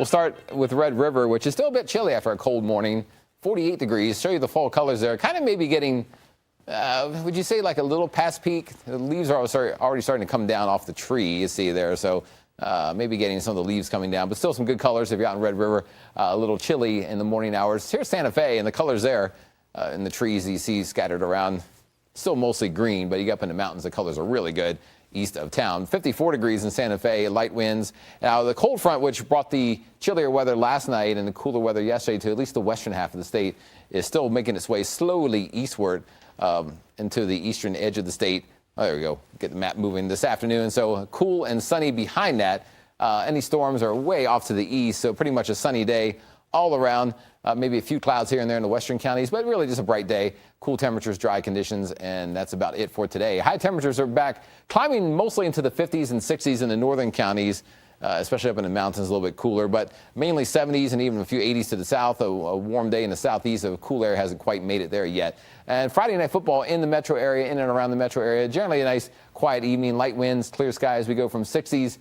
We'll start with Red River, which is still a bit chilly after a cold morning. 48 degrees. Show you the fall colors there. Kind of maybe getting, would you say, like a little past peak? The leaves are already starting to come down off the tree, you see there. So maybe getting some of the leaves coming down, but still some good colors if you're out in Red River. A little chilly in the morning hours. Here's Santa Fe, and the colors there in the trees you see scattered around. Still mostly green, but you get up in the mountains, the colors are really good east of town. 54 degrees in Santa Fe, light winds. Now, the cold front, which brought the chillier weather last night and the cooler weather yesterday to at least the western half of the state, is still making its way slowly eastward into the eastern edge of the state. Oh, there we go. Get the map moving this afternoon. So cool and sunny behind that. Any storms are way off to the east, so pretty much a sunny day all around. Maybe a few clouds here and there in the western counties, but really just a bright day. Cool temperatures, dry conditions, and that's about it for today. High temperatures are back, climbing mostly into the 50s and 60s in the northern counties, especially up in the mountains, a little bit cooler, but mainly 70s and even a few 80s to the south. A warm day in the southeast, a cool air hasn't quite made it there yet. And Friday night football in the metro area, in and around the metro area, generally a nice quiet evening, light winds, clear skies. We go from 60s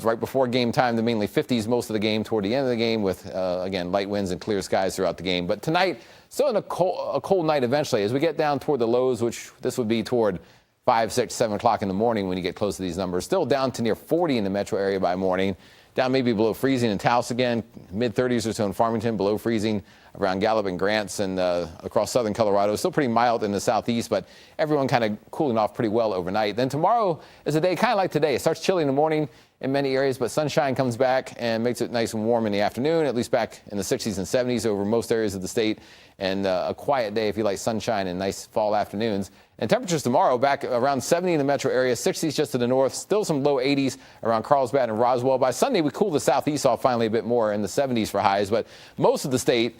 right before game time to mainly 50s most of the game toward the end of the game with, again, light winds and clear skies throughout the game. But tonight, still in a cold night eventually as we get down toward the lows, which this would be toward 5, 6, 7 o'clock in the morning when you get close to these numbers. Still down to near 40 in the metro area by morning. Down maybe below freezing in Taos again, mid-30s or so in Farmington, below freezing around Gallup and Grants and across southern Colorado. Still pretty mild in the southeast, but everyone kind of cooling off pretty well overnight. Then tomorrow is a day kind of like today. It starts chilly in the morning in many areas, but sunshine comes back and makes it nice and warm in the afternoon, at least back in the 60s and 70s over most areas of the state. And a quiet day if you like sunshine and nice fall afternoons. And temperatures tomorrow back around 70 in the metro area, 60s just to the north, still some low 80s around Carlsbad and Roswell. By Sunday, we cool the southeast off finally a bit more in the 70s for highs, but most of the state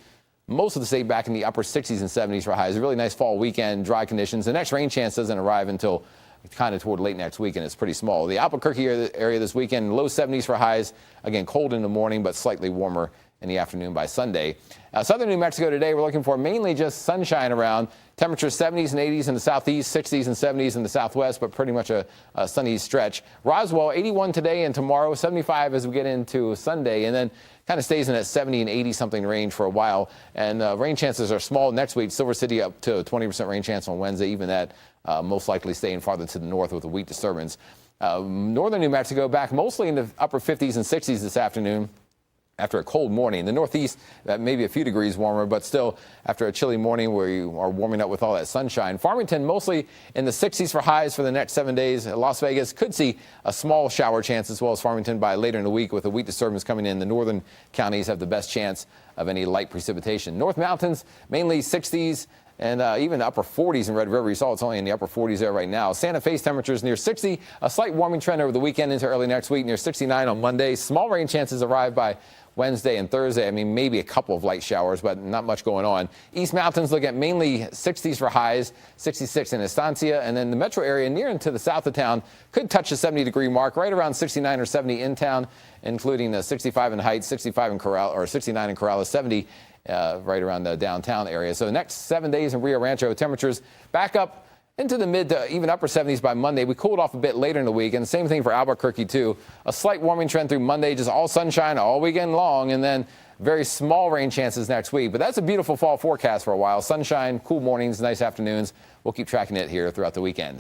back in the upper 60s and 70s for highs. A really nice fall weekend, dry conditions. The next rain chance doesn't arrive until kind of toward late next week, and it's pretty small. The Albuquerque area this weekend, low 70s for highs. Again, cold in the morning, but slightly warmer in the afternoon by Sunday. Southern New Mexico today, we're looking for mainly just sunshine around. Temperatures 70s and 80s in the southeast, 60s and 70s in the southwest, but pretty much a sunny stretch. Roswell, 81 today and tomorrow, 75 as we get into Sunday, and then kind of stays in that 70 and 80-something range for a while. And rain chances are small next week. Silver City up to a 20% rain chance on Wednesday, even that most likely staying farther to the north with a weak disturbance. Northern New Mexico back mostly in the upper 50s and 60s this afternoon after a cold morning. The northeast, maybe a few degrees warmer, but still after a chilly morning where you are warming up with all that sunshine. Farmington mostly in the 60s for highs for the next 7 days. Las Vegas could see a small shower chance as well as Farmington by later in the week with a weak disturbance coming in. The northern counties have the best chance of any light precipitation. North Mountains, mainly 60s. And even the upper 40s in Red River. You saw it's only in the upper 40s there right now. Santa Fe's temperatures near 60. A slight warming trend over the weekend into early next week, near 69 on Monday. Small rain chances arrive by Wednesday and Thursday. I mean, maybe a couple of light showers, but not much going on. East Mountains look at mainly 60s for highs, 66 in Estancia. And then the metro area near and to the south of town could touch the 70-degree mark, right around 69 or 70 in town, including 65 in Heights, 65 in Corral, or 69 in Corrales, 70 right around the downtown area. So the next 7 days in Rio Rancho, temperatures back up into the mid to even upper 70s by Monday. We cooled off a bit later in the week, and the same thing for Albuquerque, too. A slight warming trend through Monday, just all sunshine all weekend long, and then very small rain chances next week. But that's a beautiful fall forecast for a while. Sunshine, cool mornings, nice afternoons. We'll keep tracking it here throughout the weekend.